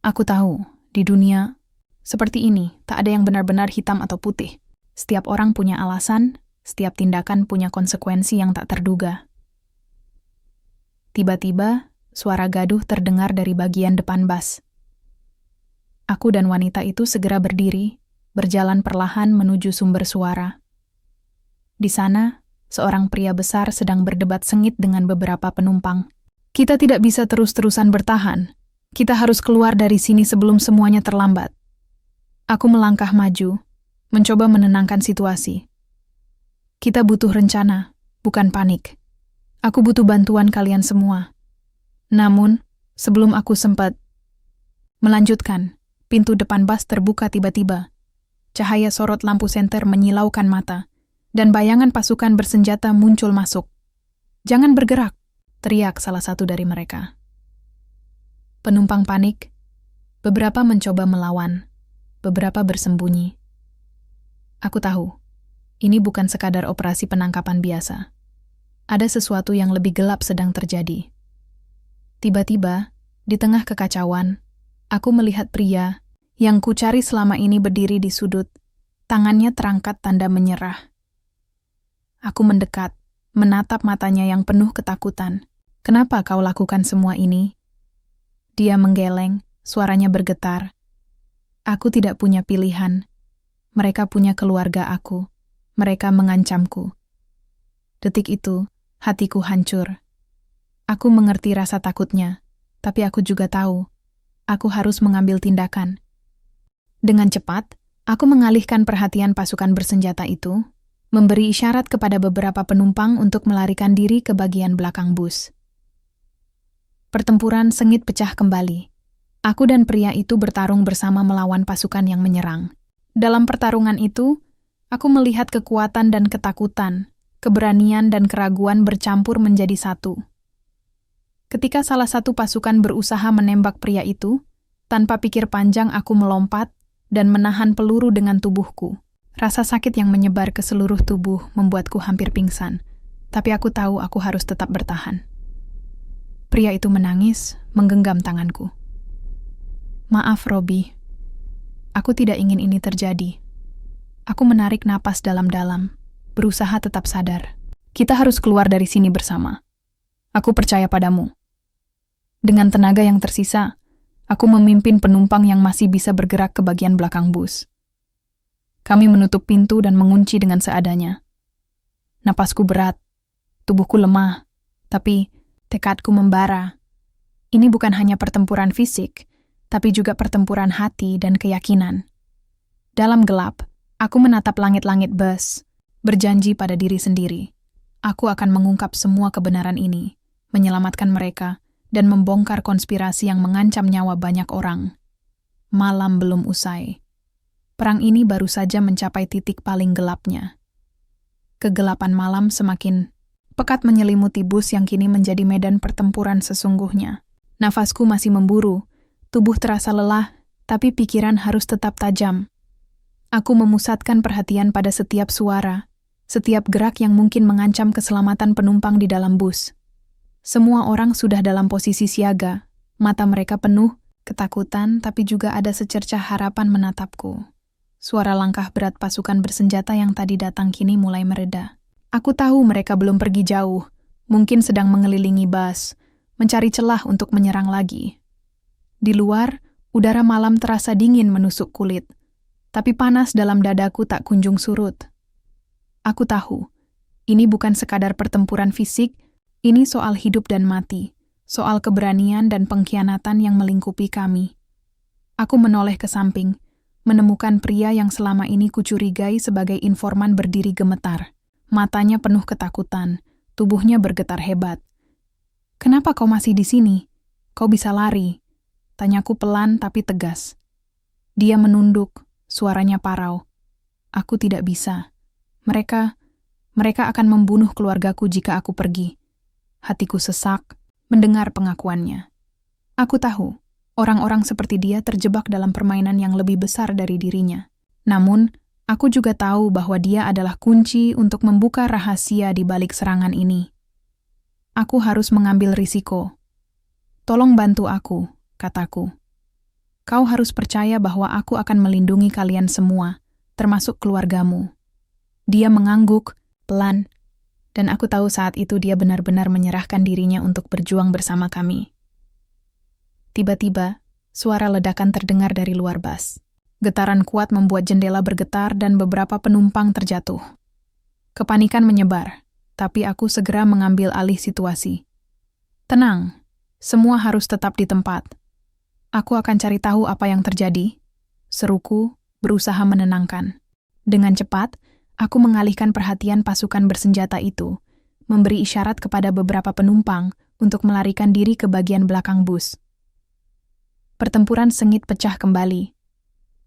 Aku tahu, di dunia seperti ini tak ada yang benar-benar hitam atau putih. Setiap orang punya alasan, setiap tindakan punya konsekuensi yang tak terduga. Tiba-tiba, suara gaduh terdengar dari bagian depan bus. Aku dan wanita itu segera berdiri, berjalan perlahan menuju sumber suara. Di sana, seorang pria besar sedang berdebat sengit dengan beberapa penumpang. Kita tidak bisa terus-terusan bertahan. Kita harus keluar dari sini sebelum semuanya terlambat. Aku melangkah maju, mencoba menenangkan situasi. Kita butuh rencana, bukan panik. Aku butuh bantuan kalian semua. Namun, sebelum aku sempat melanjutkan, pintu depan bus terbuka tiba-tiba. Cahaya sorot lampu senter menyilaukan mata, dan bayangan pasukan bersenjata muncul masuk. "Jangan bergerak!" teriak salah satu dari mereka. Penumpang panik. Beberapa mencoba melawan, beberapa bersembunyi. Aku tahu, ini bukan sekadar operasi penangkapan biasa. Ada sesuatu yang lebih gelap sedang terjadi. Tiba-tiba, di tengah kekacauan, aku melihat pria yang kucari selama ini berdiri di sudut, tangannya terangkat tanda menyerah. Aku mendekat, menatap matanya yang penuh ketakutan. "Kenapa kau lakukan semua ini?" Dia menggeleng, suaranya bergetar. "Aku tidak punya pilihan. Mereka punya keluarga aku. Mereka mengancamku." Detik itu, hatiku hancur. Aku mengerti rasa takutnya, tapi aku juga tahu, aku harus mengambil tindakan. Dengan cepat, aku mengalihkan perhatian pasukan bersenjata itu, memberi isyarat kepada beberapa penumpang untuk melarikan diri ke bagian belakang bus. Pertempuran sengit pecah kembali. Aku dan pria itu bertarung bersama melawan pasukan yang menyerang. Dalam pertarungan itu, aku melihat kekuatan dan ketakutan, keberanian dan keraguan bercampur menjadi satu. Ketika salah satu pasukan berusaha menembak pria itu, tanpa pikir panjang aku melompat dan menahan peluru dengan tubuhku. Rasa sakit yang menyebar ke seluruh tubuh membuatku hampir pingsan, tapi aku tahu aku harus tetap bertahan. Pria itu menangis, menggenggam tanganku. "Maaf, Robi. Aku tidak ingin ini terjadi." Aku menarik napas dalam-dalam, berusaha tetap sadar. "Kita harus keluar dari sini bersama. Aku percaya padamu." Dengan tenaga yang tersisa, aku memimpin penumpang yang masih bisa bergerak ke bagian belakang bus. Kami menutup pintu dan mengunci dengan seadanya. Napasku berat, tubuhku lemah, tapi tekadku membara. Ini bukan hanya pertempuran fisik, tapi juga pertempuran hati dan keyakinan. Dalam gelap, aku menatap langit-langit bus, berjanji pada diri sendiri. Aku akan mengungkap semua kebenaran ini, menyelamatkan mereka, dan membongkar konspirasi yang mengancam nyawa banyak orang. Malam belum usai. Perang ini baru saja mencapai titik paling gelapnya. Kegelapan malam semakin pekat menyelimuti bus yang kini menjadi medan pertempuran sesungguhnya. Nafasku masih memburu, tubuh terasa lelah, tapi pikiran harus tetap tajam. Aku memusatkan perhatian pada setiap suara, setiap gerak yang mungkin mengancam keselamatan penumpang di dalam bus. Semua orang sudah dalam posisi siaga, mata mereka penuh ketakutan, tapi juga ada secercah harapan menatapku. Suara langkah berat pasukan bersenjata yang tadi datang kini mulai mereda. Aku tahu mereka belum pergi jauh, mungkin sedang mengelilingi bus, mencari celah untuk menyerang lagi. Di luar, udara malam terasa dingin menusuk kulit, tapi panas dalam dadaku tak kunjung surut. Aku tahu, ini bukan sekadar pertempuran fisik, ini soal hidup dan mati, soal keberanian dan pengkhianatan yang melingkupi kami. Aku menoleh ke samping, menemukan pria yang selama ini kucurigai sebagai informan berdiri gemetar. Matanya penuh ketakutan, tubuhnya bergetar hebat. "Kenapa kau masih di sini? Kau bisa lari?" Tanyaku pelan tapi tegas. Dia menunduk, suaranya parau. "Aku tidak bisa. Mereka akan membunuh keluargaku jika aku pergi." Hatiku sesak mendengar pengakuannya. Aku tahu, orang-orang seperti dia terjebak dalam permainan yang lebih besar dari dirinya. Namun, aku juga tahu bahwa dia adalah kunci untuk membuka rahasia di balik serangan ini. Aku harus mengambil risiko. Tolong bantu aku, kataku. Kau harus percaya bahwa aku akan melindungi kalian semua, termasuk keluargamu. Dia mengangguk, pelan, dan aku tahu saat itu dia benar-benar menyerahkan dirinya untuk berjuang bersama kami. Tiba-tiba, suara ledakan terdengar dari luar bus. Getaran kuat membuat jendela bergetar dan beberapa penumpang terjatuh. Kepanikan menyebar, tapi aku segera mengambil alih situasi. Tenang, semua harus tetap di tempat. Aku akan cari tahu apa yang terjadi. Seruku, berusaha menenangkan. Dengan cepat, aku mengalihkan perhatian pasukan bersenjata itu, memberi isyarat kepada beberapa penumpang untuk melarikan diri ke bagian belakang bus. Pertempuran sengit pecah kembali.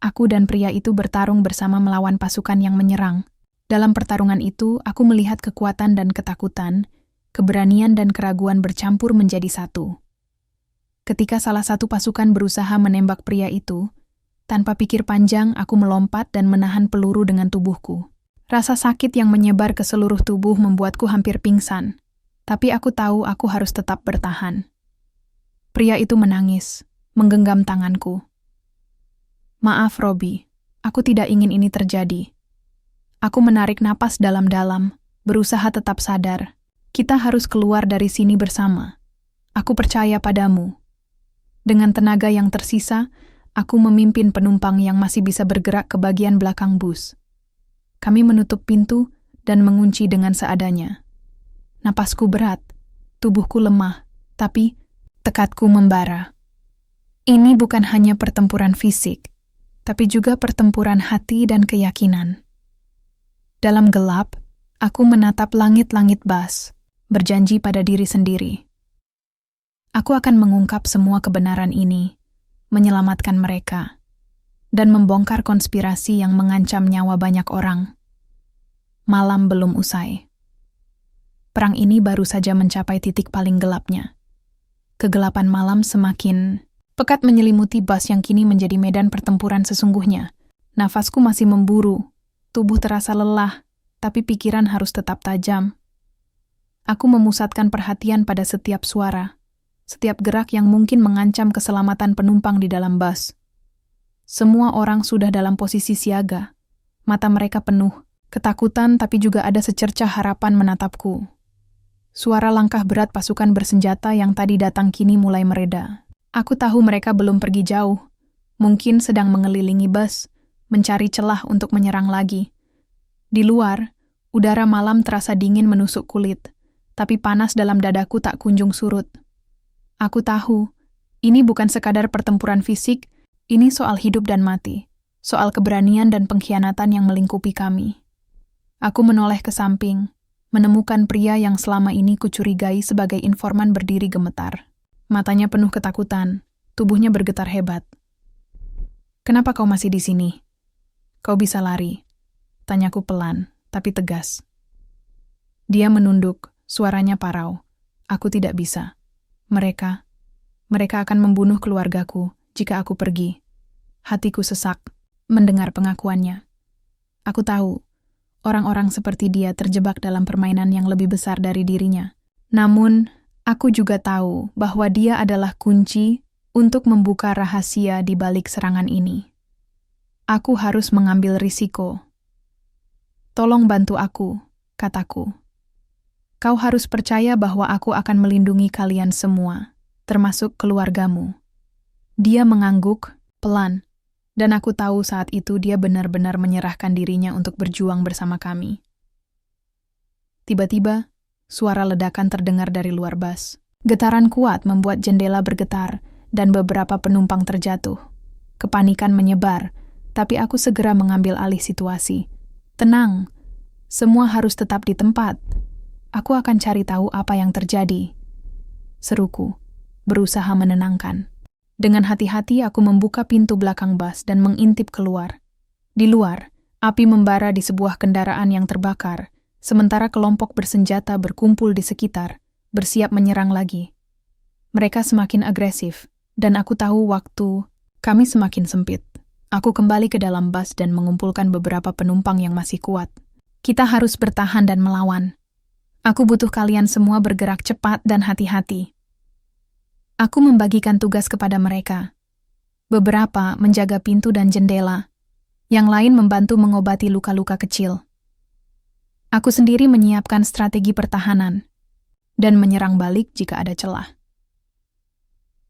Aku dan pria itu bertarung bersama melawan pasukan yang menyerang. Dalam pertarungan itu, aku melihat kekuatan dan ketakutan, keberanian dan keraguan bercampur menjadi satu. Ketika salah satu pasukan berusaha menembak pria itu, tanpa pikir panjang aku melompat dan menahan peluru dengan tubuhku. Rasa sakit yang menyebar ke seluruh tubuh membuatku hampir pingsan, tapi aku tahu aku harus tetap bertahan. Pria itu menangis, menggenggam tanganku. Maaf, Robi, aku tidak ingin ini terjadi. Aku menarik napas dalam-dalam, berusaha tetap sadar. Kita harus keluar dari sini bersama. Aku percaya padamu. Dengan tenaga yang tersisa, aku memimpin penumpang yang masih bisa bergerak ke bagian belakang bus. Kami menutup pintu dan mengunci dengan seadanya. Napasku berat, tubuhku lemah, tapi tekadku membara. Ini bukan hanya pertempuran fisik, tapi juga pertempuran hati dan keyakinan. Dalam gelap, aku menatap langit-langit bas, berjanji pada diri sendiri. Aku akan mengungkap semua kebenaran ini, menyelamatkan mereka, dan membongkar konspirasi yang mengancam nyawa banyak orang. Malam belum usai. Perang ini baru saja mencapai titik paling gelapnya. Kegelapan malam semakin pekat menyelimuti bus yang kini menjadi medan pertempuran sesungguhnya. Nafasku masih memburu, tubuh terasa lelah, tapi pikiran harus tetap tajam. Aku memusatkan perhatian pada setiap suara, setiap gerak yang mungkin mengancam keselamatan penumpang di dalam bus. Semua orang sudah dalam posisi siaga. Mata mereka penuh, ketakutan tapi juga ada secercah harapan menatapku. Suara langkah berat pasukan bersenjata yang tadi datang kini mulai mereda. Aku tahu mereka belum pergi jauh. Mungkin sedang mengelilingi bus, mencari celah untuk menyerang lagi. Di luar, udara malam terasa dingin menusuk kulit, tapi panas dalam dadaku tak kunjung surut. Aku tahu, ini bukan sekadar pertempuran fisik, ini soal hidup dan mati, soal keberanian dan pengkhianatan yang melingkupi kami. Aku menoleh ke samping, menemukan pria yang selama ini kucurigai sebagai informan berdiri gemetar. Matanya penuh ketakutan, tubuhnya bergetar hebat. "Kenapa kau masih di sini? Kau bisa lari?" Tanyaku pelan, tapi tegas. Dia menunduk, suaranya parau. "Aku tidak bisa. Mereka akan membunuh keluargaku jika aku pergi." Hatiku sesak mendengar pengakuannya. Aku tahu, orang-orang seperti dia terjebak dalam permainan yang lebih besar dari dirinya. Namun, aku juga tahu bahwa dia adalah kunci untuk membuka rahasia di balik serangan ini. Aku harus mengambil risiko. "Tolong bantu aku," kataku. "Kau harus percaya bahwa aku akan melindungi kalian semua, termasuk keluargamu." Dia mengangguk, pelan, dan aku tahu saat itu dia benar-benar menyerahkan dirinya untuk berjuang bersama kami. Tiba-tiba, suara ledakan terdengar dari luar bus. Getaran kuat membuat jendela bergetar dan beberapa penumpang terjatuh. Kepanikan menyebar, tapi aku segera mengambil alih situasi. "Tenang, semua harus tetap di tempat. Aku akan cari tahu apa yang terjadi," seruku, berusaha menenangkan. Dengan hati-hati aku membuka pintu belakang bus dan mengintip keluar. Di luar, api membara di sebuah kendaraan yang terbakar, sementara kelompok bersenjata berkumpul di sekitar, bersiap menyerang lagi. Mereka semakin agresif, dan aku tahu waktu kami semakin sempit. Aku kembali ke dalam bus dan mengumpulkan beberapa penumpang yang masih kuat. "Kita harus bertahan dan melawan." Aku butuh kalian semua bergerak cepat dan hati-hati. Aku membagikan tugas kepada mereka. Beberapa menjaga pintu dan jendela, yang lain membantu mengobati luka-luka kecil. Aku sendiri menyiapkan strategi pertahanan dan menyerang balik jika ada celah.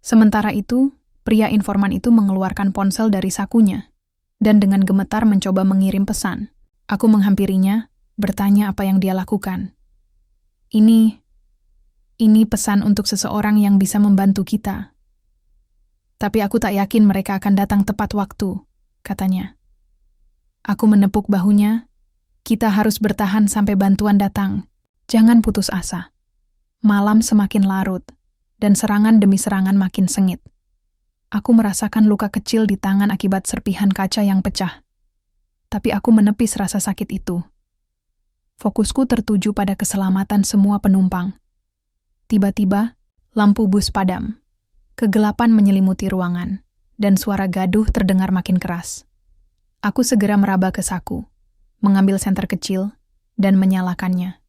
Sementara itu, pria informan itu mengeluarkan ponsel dari sakunya dan dengan gemetar mencoba mengirim pesan. Aku menghampirinya, bertanya apa yang dia lakukan. Ini pesan untuk seseorang yang bisa membantu kita. Tapi aku tak yakin mereka akan datang tepat waktu, katanya. Aku menepuk bahunya. Kita harus bertahan sampai bantuan datang. Jangan putus asa. Malam semakin larut, dan serangan demi serangan makin sengit. Aku merasakan luka kecil di tangan akibat serpihan kaca yang pecah. Tapi aku menepis rasa sakit itu. Fokusku tertuju pada keselamatan semua penumpang. Tiba-tiba, lampu bus padam. Kegelapan menyelimuti ruangan, dan suara gaduh terdengar makin keras. Aku segera meraba ke saku, mengambil senter kecil, dan menyalakannya.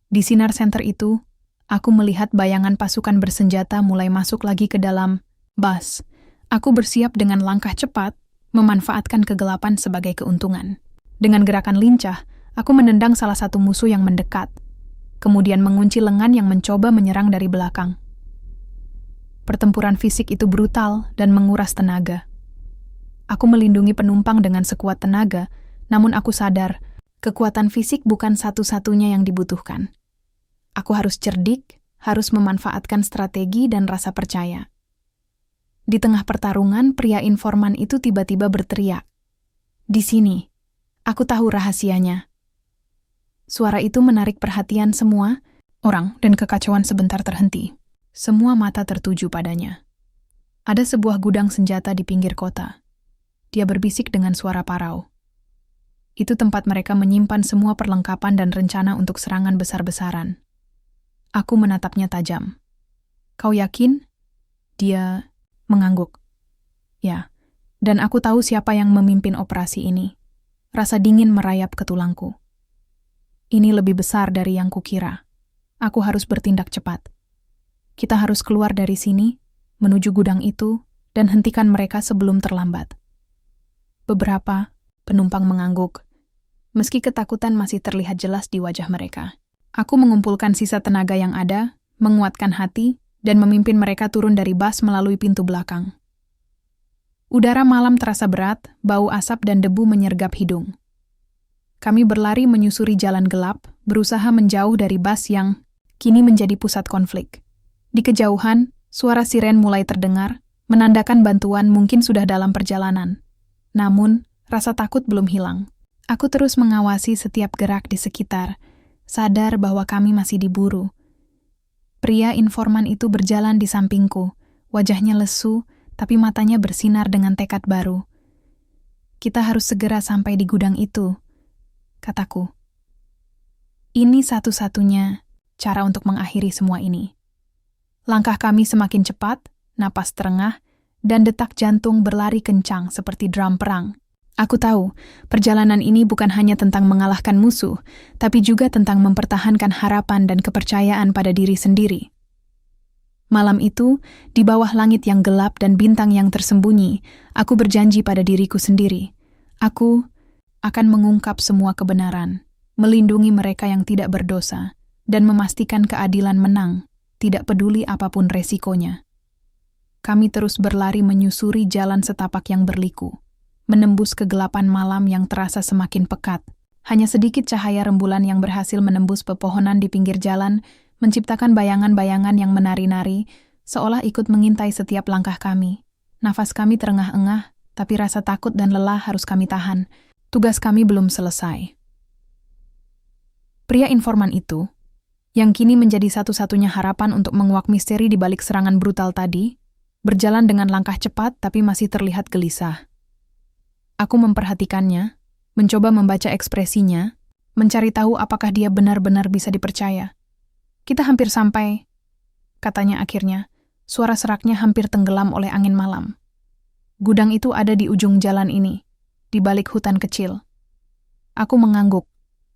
Di sinar senter itu, aku melihat bayangan pasukan bersenjata mulai masuk lagi ke dalam bus. Aku bersiap dengan langkah cepat, memanfaatkan kegelapan sebagai keuntungan. Dengan gerakan lincah, aku menendang salah satu musuh yang mendekat, kemudian mengunci lengan yang mencoba menyerang dari belakang. Pertempuran fisik itu brutal dan menguras tenaga. Aku melindungi penumpang dengan sekuat tenaga, namun aku sadar, kekuatan fisik bukan satu-satunya yang dibutuhkan. Aku harus cerdik, harus memanfaatkan strategi dan rasa percaya. Di tengah pertarungan, pria informan itu tiba-tiba berteriak. Di sini, aku tahu rahasianya. Suara itu menarik perhatian semua orang dan kekacauan sebentar terhenti. Semua mata tertuju padanya. Ada sebuah gudang senjata di pinggir kota. Dia berbisik dengan suara parau. Itu tempat mereka menyimpan semua perlengkapan dan rencana untuk serangan besar-besaran. Aku menatapnya tajam. Kau yakin? Dia mengangguk. Ya, dan aku tahu siapa yang memimpin operasi ini. Rasa dingin merayap ke tulangku. Ini lebih besar dari yang kukira. Aku harus bertindak cepat. Kita harus keluar dari sini, menuju gudang itu, dan hentikan mereka sebelum terlambat. Beberapa penumpang mengangguk, meski ketakutan masih terlihat jelas di wajah mereka. Aku mengumpulkan sisa tenaga yang ada, menguatkan hati, dan memimpin mereka turun dari bus melalui pintu belakang. Udara malam terasa berat, bau asap dan debu menyergap hidung. Kami berlari menyusuri jalan gelap, berusaha menjauh dari bus yang kini menjadi pusat konflik. Di kejauhan, suara siren mulai terdengar, menandakan bantuan mungkin sudah dalam perjalanan. Namun, rasa takut belum hilang. Aku terus mengawasi setiap gerak di sekitar, sadar bahwa kami masih diburu. Pria informan itu berjalan di sampingku, wajahnya lesu, tapi matanya bersinar dengan tekad baru. Kita harus segera sampai di gudang itu, kataku. Ini satu-satunya cara untuk mengakhiri semua ini. Langkah kami semakin cepat, napas terengah, dan detak jantung berlari kencang seperti drum perang. Aku tahu, perjalanan ini bukan hanya tentang mengalahkan musuh, tapi juga tentang mempertahankan harapan dan kepercayaan pada diri sendiri. Malam itu, di bawah langit yang gelap dan bintang yang tersembunyi, aku berjanji pada diriku sendiri. Aku akan mengungkap semua kebenaran, melindungi mereka yang tidak berdosa, dan memastikan keadilan menang, tidak peduli apapun resikonya. Kami terus berlari menyusuri jalan setapak yang berliku, menembus kegelapan malam yang terasa semakin pekat. Hanya sedikit cahaya rembulan yang berhasil menembus pepohonan di pinggir jalan, menciptakan bayangan-bayangan yang menari-nari, seolah ikut mengintai setiap langkah kami. Nafas kami terengah-engah, tapi rasa takut dan lelah harus kami tahan. Tugas kami belum selesai. Pria informan itu, yang kini menjadi satu-satunya harapan untuk menguak misteri di balik serangan brutal tadi, berjalan dengan langkah cepat tapi masih terlihat gelisah. Aku memperhatikannya, mencoba membaca ekspresinya, mencari tahu apakah dia benar-benar bisa dipercaya. Kita hampir sampai, katanya akhirnya, suara seraknya hampir tenggelam oleh angin malam. Gudang itu ada di ujung jalan ini, di balik hutan kecil. Aku mengangguk,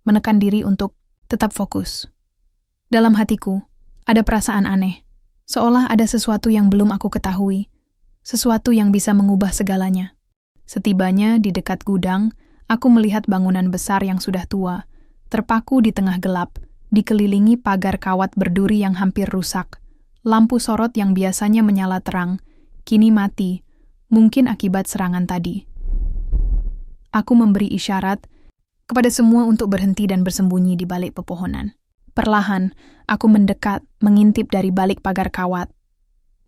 menekan diri untuk tetap fokus. Dalam hatiku, ada perasaan aneh. Seolah ada sesuatu yang belum aku ketahui. Sesuatu yang bisa mengubah segalanya. Setibanya di dekat gudang, aku melihat bangunan besar yang sudah tua, terpaku di tengah gelap, dikelilingi pagar kawat berduri yang hampir rusak. Lampu sorot yang biasanya menyala terang, kini mati, mungkin akibat serangan tadi. Aku memberi isyarat kepada semua untuk berhenti dan bersembunyi di balik pepohonan. Perlahan, aku mendekat, mengintip dari balik pagar kawat.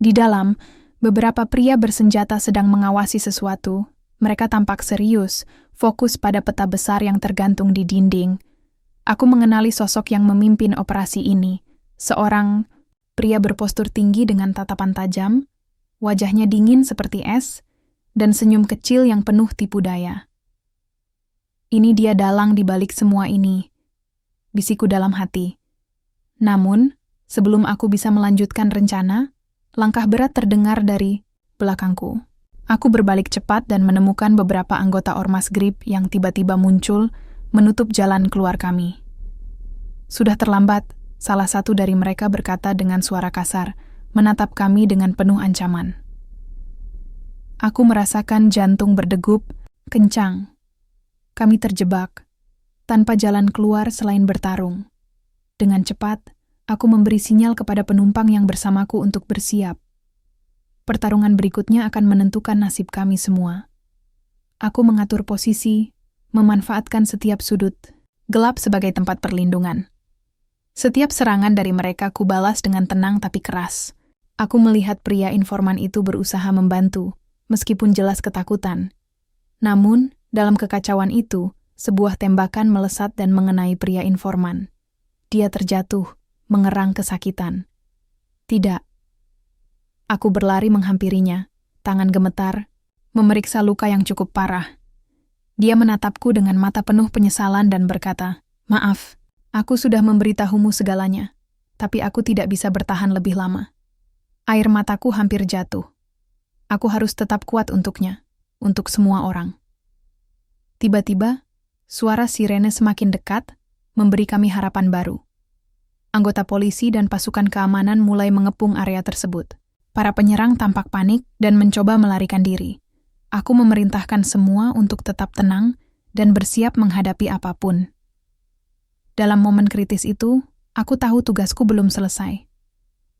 Di dalam, beberapa pria bersenjata sedang mengawasi sesuatu. Mereka tampak serius, fokus pada peta besar yang tergantung di dinding. Aku mengenali sosok yang memimpin operasi ini. Seorang pria berpostur tinggi dengan tatapan tajam, wajahnya dingin seperti es, dan senyum kecil yang penuh tipu daya. Ini dia dalang di balik semua ini, bisiku dalam hati. Namun, sebelum aku bisa melanjutkan rencana, langkah berat terdengar dari belakangku. Aku berbalik cepat dan menemukan beberapa anggota Ormas Grip yang tiba-tiba muncul, menutup jalan keluar kami. Sudah terlambat, salah satu dari mereka berkata dengan suara kasar, menatap kami dengan penuh ancaman. Aku merasakan jantung berdegup, kencang. Kami terjebak, tanpa jalan keluar selain bertarung. Dengan cepat, aku memberi sinyal kepada penumpang yang bersamaku untuk bersiap. Pertarungan berikutnya akan menentukan nasib kami semua. Aku mengatur posisi, memanfaatkan setiap sudut, gelap sebagai tempat perlindungan. Setiap serangan dari mereka kubalas dengan tenang tapi keras. Aku melihat pria informan itu berusaha membantu, meskipun jelas ketakutan. Namun, dalam kekacauan itu, sebuah tembakan melesat dan mengenai pria informan. Dia terjatuh, mengerang kesakitan. Tidak. Aku berlari menghampirinya, tangan gemetar, memeriksa luka yang cukup parah. Dia menatapku dengan mata penuh penyesalan dan berkata, "Maaf, aku sudah memberitahumu segalanya, tapi aku tidak bisa bertahan lebih lama." Air mataku hampir jatuh. Aku harus tetap kuat untuknya, untuk semua orang. Tiba-tiba, suara sirene semakin dekat, memberi kami harapan baru. Anggota polisi dan pasukan keamanan mulai mengepung area tersebut. Para penyerang tampak panik dan mencoba melarikan diri. Aku memerintahkan semua untuk tetap tenang dan bersiap menghadapi apapun. Dalam momen kritis itu, aku tahu tugasku belum selesai.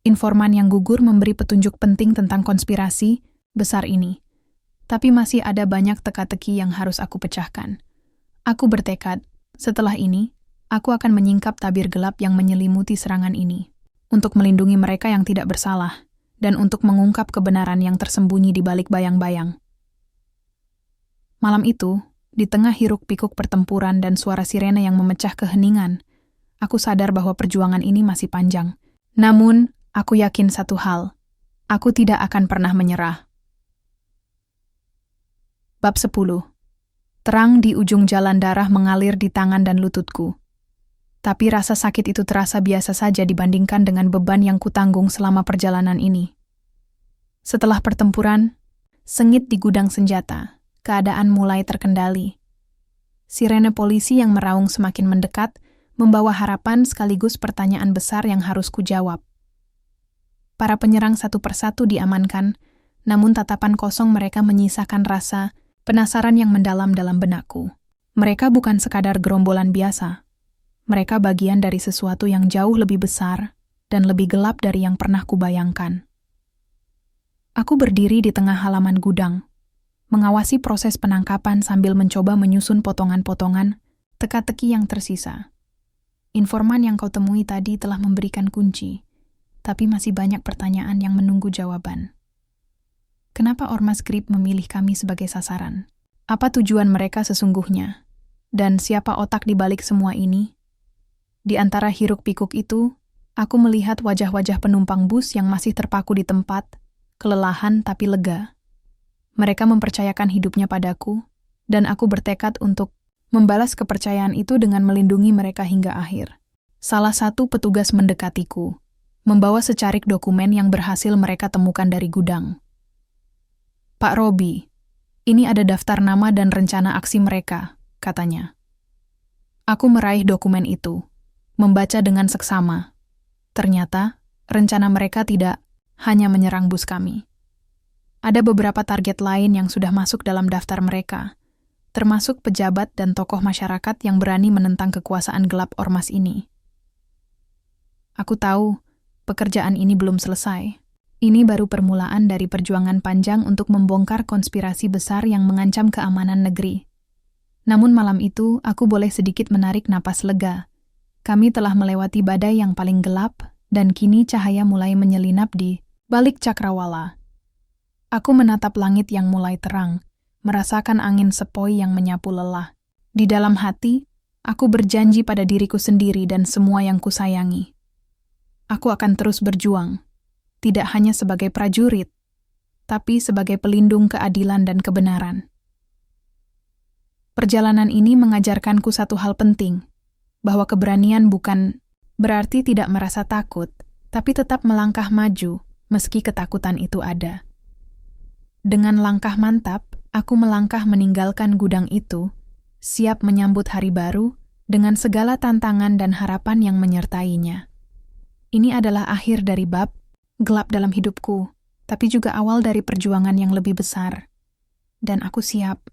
Informan yang gugur memberi petunjuk penting tentang konspirasi besar ini. Tapi masih ada banyak teka-teki yang harus aku pecahkan. Aku bertekad, setelah ini, aku akan menyingkap tabir gelap yang menyelimuti serangan ini, untuk melindungi mereka yang tidak bersalah, dan untuk mengungkap kebenaran yang tersembunyi di balik bayang-bayang. Malam itu, di tengah hiruk-pikuk pertempuran dan suara sirene yang memecah keheningan, aku sadar bahwa perjuangan ini masih panjang. Namun, aku yakin satu hal, aku tidak akan pernah menyerah. Bab 10. Terang di ujung jalan darah mengalir di tangan dan lututku. Tapi rasa sakit itu terasa biasa saja dibandingkan dengan beban yang kutanggung selama perjalanan ini. Setelah pertempuran, sengit di gudang senjata, keadaan mulai terkendali. Sirene polisi yang meraung semakin mendekat, membawa harapan sekaligus pertanyaan besar yang harus kujawab. Para penyerang satu persatu diamankan, namun tatapan kosong mereka menyisakan rasa penasaran yang mendalam dalam benakku. Mereka bukan sekadar gerombolan biasa. Mereka bagian dari sesuatu yang jauh lebih besar dan lebih gelap dari yang pernah kubayangkan. Aku berdiri di tengah halaman gudang, mengawasi proses penangkapan sambil mencoba menyusun potongan-potongan teka-teki yang tersisa. Informan yang kau temui tadi telah memberikan kunci, tapi masih banyak pertanyaan yang menunggu jawaban. Kenapa Ormas Grip memilih kami sebagai sasaran? Apa tujuan mereka sesungguhnya? Dan siapa otak di balik semua ini? Di antara hiruk-pikuk itu, aku melihat wajah-wajah penumpang bus yang masih terpaku di tempat, kelelahan tapi lega. Mereka mempercayakan hidupnya padaku, dan aku bertekad untuk membalas kepercayaan itu dengan melindungi mereka hingga akhir. Salah satu petugas mendekatiku, membawa secarik dokumen yang berhasil mereka temukan dari gudang. "Pak Robi, ini ada daftar nama dan rencana aksi mereka," katanya. Aku meraih dokumen itu, membaca dengan seksama, Ternyata, rencana mereka tidak hanya menyerang bus kami. Ada beberapa target lain yang sudah masuk dalam daftar mereka, termasuk pejabat dan tokoh masyarakat yang berani menentang kekuasaan gelap ormas ini. Aku tahu, pekerjaan ini belum selesai. Ini baru permulaan dari perjuangan panjang untuk membongkar konspirasi besar yang mengancam keamanan negeri. Namun malam itu, aku boleh sedikit menarik napas lega. Kami telah melewati badai yang paling gelap, dan kini cahaya mulai menyelinap di balik cakrawala. Aku menatap langit yang mulai terang, merasakan angin sepoi yang menyapu lelah. Di dalam hati, aku berjanji pada diriku sendiri dan semua yang kusayangi. Aku akan terus berjuang, tidak hanya sebagai prajurit, tapi sebagai pelindung keadilan dan kebenaran. Perjalanan ini mengajarkanku satu hal penting, bahwa keberanian bukan berarti tidak merasa takut, tapi tetap melangkah maju meski ketakutan itu ada. Dengan langkah mantap, aku melangkah meninggalkan gudang itu, siap menyambut hari baru dengan segala tantangan dan harapan yang menyertainya. Ini adalah akhir dari bab gelap dalam hidupku, tapi juga awal dari perjuangan yang lebih besar. Dan aku siap